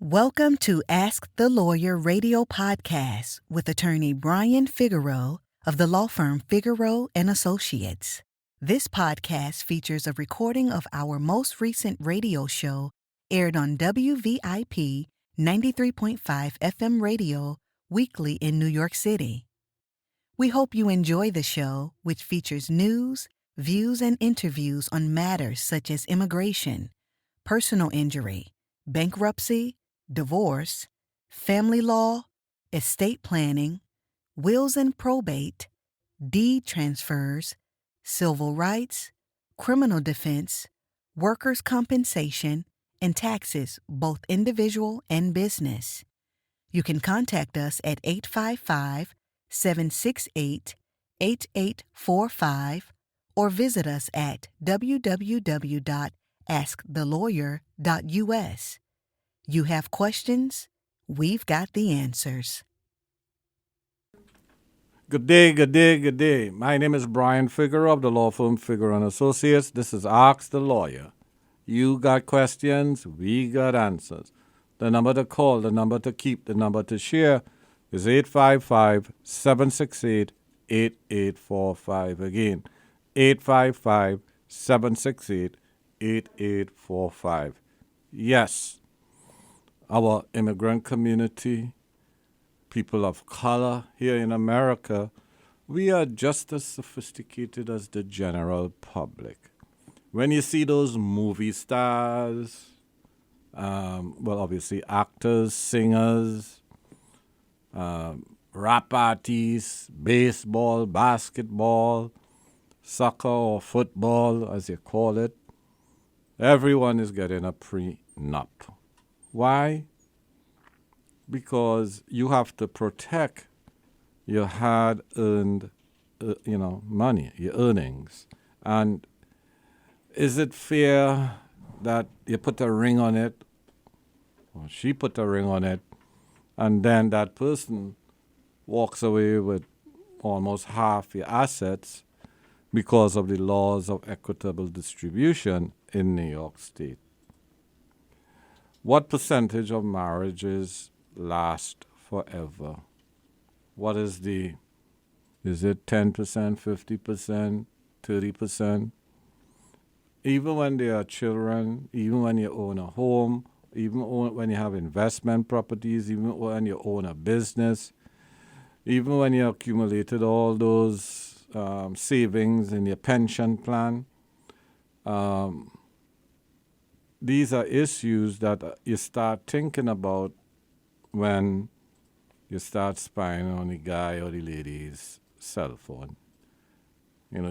Welcome to Ask the Lawyer radio podcast with attorney Brian Figeroux of the law firm Figeroux and Associates. This podcast features a recording of our most recent radio show aired on WVIP 93.5 FM radio weekly in New York City. We hope you enjoy the show, which features news, views, and interviews on matters such as immigration, personal injury, bankruptcy, divorce, family law, estate planning, wills and probate, deed transfers, civil rights, criminal defense, workers' compensation, and taxes, both individual and business. You can contact us at 855-768-8845 or visit us at www.askthelawyer.us. You have questions? We've got the answers. Good day. My name is Brian Figeroux of the law firm Figeroux and Associates. This is Ask the Lawyer. You got questions, we got answers. The number to call, the number to keep, the number to share is 855-768-8845. Again, 855-768-8845. Yes, our immigrant community, people of color here in America, we are just as sophisticated as the general public. When you see those movie stars, obviously actors, singers, rap artists, baseball, basketball, soccer or football, as you call it, everyone is getting a prenup. Why? Because you have to protect your hard-earned, money, your earnings. And is it fair that you put a ring on it, or she put a ring on it, and then that person walks away with almost half your assets because of the laws of equitable distribution in New York State? What percentage of marriages last forever? What is it 10%, 50%, 30%? Even when there are children, even when you own a home, when you have investment properties, even when you own a business, even when you accumulated all those savings in your pension plan, these are issues that you start thinking about when you start spying on the guy or the lady's cell phone.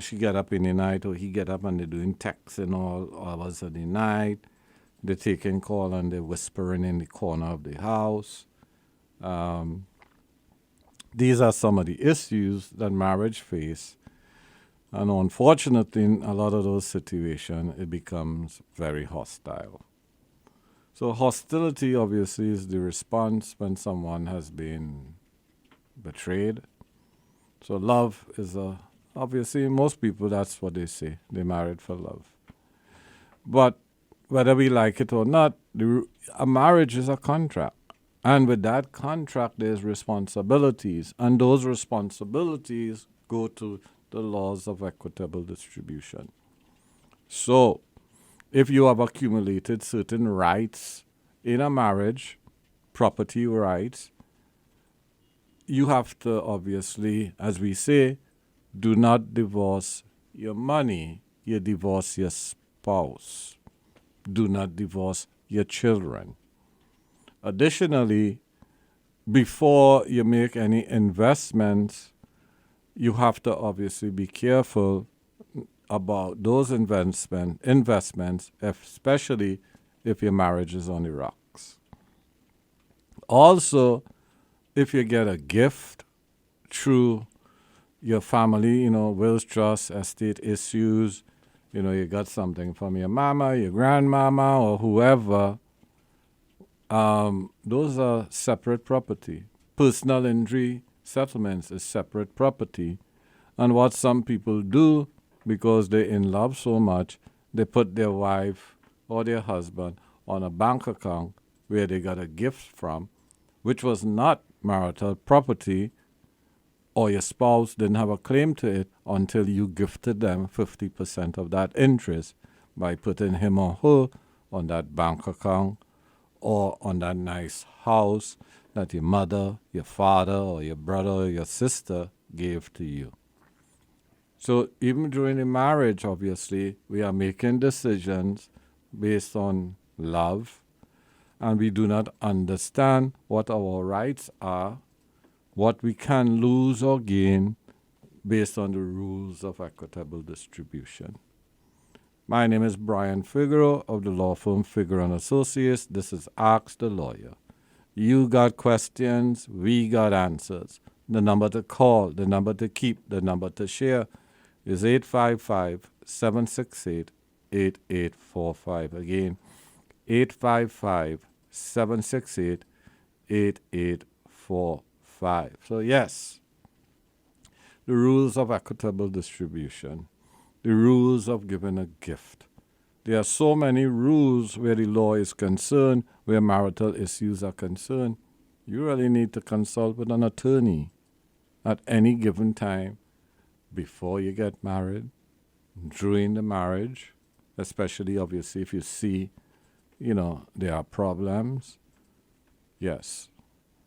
She get up in the night, or he get up and they're doing texting all hours of the night. They're taking call and they're whispering in the corner of the house. These are some of the issues that marriage face. And unfortunately, in a lot of those situations, it becomes very hostile. So hostility, obviously, is the response when someone has been betrayed. So love is obviously, most people, that's what they say. They married for love. But whether we like it or not, a marriage is a contract. And with that contract, there's responsibilities. And those responsibilities go to the laws of equitable distribution. So, if you have accumulated certain rights in a marriage, property rights, you have to obviously, as we say, do not divorce your money. You divorce your spouse. Do not divorce your children. Additionally, before you make any investments, you have to obviously be careful about those investments, especially if your marriage is on the rocks. Also, if you get a gift through your family, wills, trusts, estate issues, you got something from your mama, your grandmama, or whoever, those are separate property. Personal injury settlements is separate property. And what some people do, because they're in love so much, they put their wife or their husband on a bank account where they got a gift from, which was not marital property, or your spouse didn't have a claim to it until you gifted them 50% of that interest by putting him or her on that bank account or on that nice house that your mother, your father, or your brother or your sister gave to you. So even during the marriage, obviously, we are making decisions based on love, and we do not understand what our rights are, what we can lose or gain based on the rules of equitable distribution. My name is Brian Figeroux of the law firm Figeroux & Associates. This is Ask the Lawyer. You got questions, we got answers. The number to call, the number to keep, the number to share is 855-768-8845. Again, 855-768-8845. So yes, the rules of equitable distribution, the rules of giving a gift. There are so many rules where the law is concerned, where marital issues are concerned. You really need to consult with an attorney at any given time before you get married, during the marriage, especially obviously if you see, there are problems. Yes,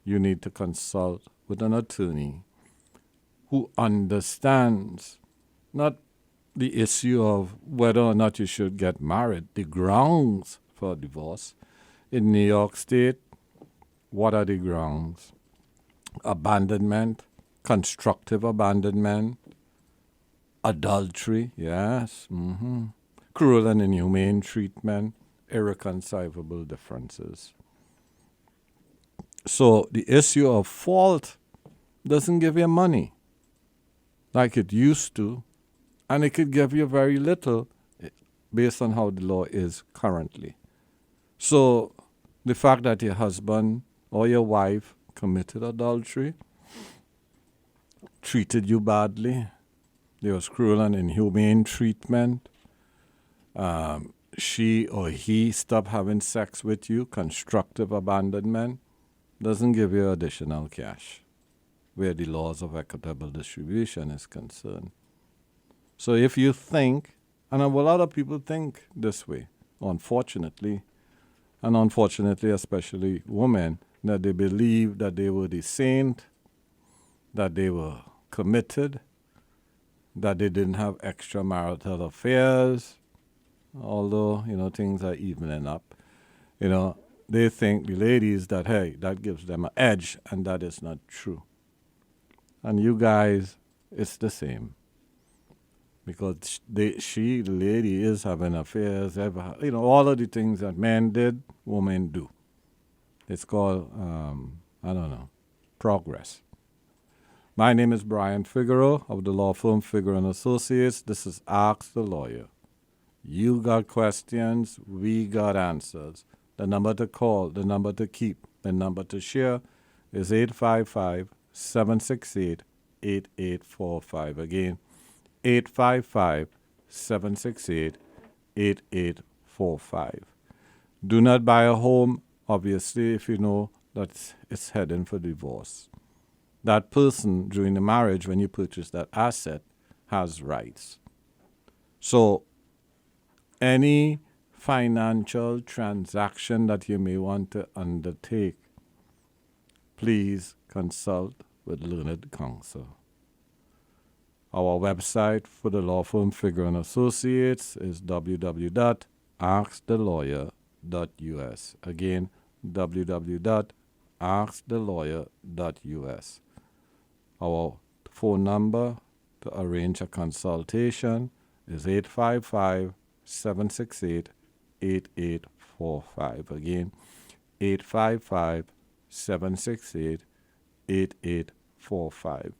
you need to consult with an attorney who understands not the issue of whether or not you should get married, the grounds for divorce. In New York State, what are the grounds? Abandonment, constructive abandonment, adultery, yes, cruel and inhumane treatment, irreconcilable differences. So the issue of fault doesn't give you money like it used to, and it could give you very little based on how the law is currently. So the fact that your husband or your wife committed adultery, treated you badly, there was cruel and inhumane treatment, she or he stopped having sex with you, constructive abandonment, doesn't give you additional cash where the laws of equitable distribution is concerned. So if you think, and a lot of people think this way, unfortunately, and unfortunately especially women, that they believe that they were the saint, that they were committed, that they didn't have extramarital affairs, although, things are evening up. They think, the ladies, that, hey, that gives them an edge, and that is not true. And you guys, it's the same. Because the lady is having affairs, all of the things that men did, women do. It's called, progress. My name is Brian Figeroux of the law firm Figeroux & Associates. This is Ask the Lawyer. You got questions, we got answers. The number to call, the number to keep, the number to share is 855-768-8845. Again, 855-768-8845. Do not buy a home, obviously, if you know that it's heading for divorce. That person, during the marriage, when you purchase that asset, has rights. So any financial transaction that you may want to undertake, please consult with learned counsel. Our website for the law firm Figeroux & Associates is www.askthelawyer.us. Again, www.askthelawyer.us. Our phone number to arrange a consultation is 855-768-8845. Again, 855-768-8845.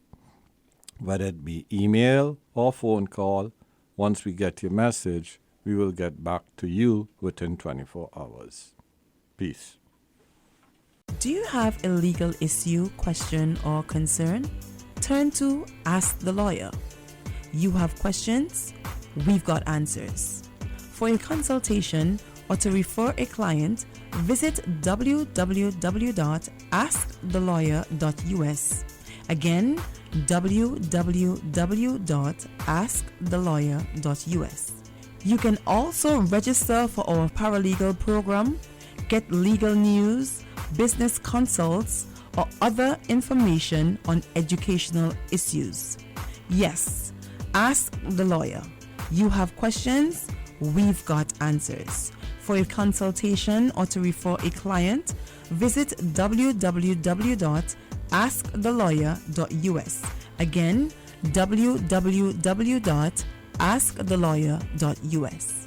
Whether it be email or phone call, once we get your message, we will get back to you within 24 hours. Peace. Do you have a legal issue, question, or concern? Turn to Ask the Lawyer. You have questions? We've got answers. For a consultation or to refer a client, visit www.askthelawyer.us. Again, www.askthelawyer.us. You can also register for our paralegal program, get legal news, business consults, or other information on educational issues. Yes, ask the lawyer. You have questions, we've got answers. For a consultation or to refer a client, visit www.askthelawyer.us. Again, www.askthelawyer.us.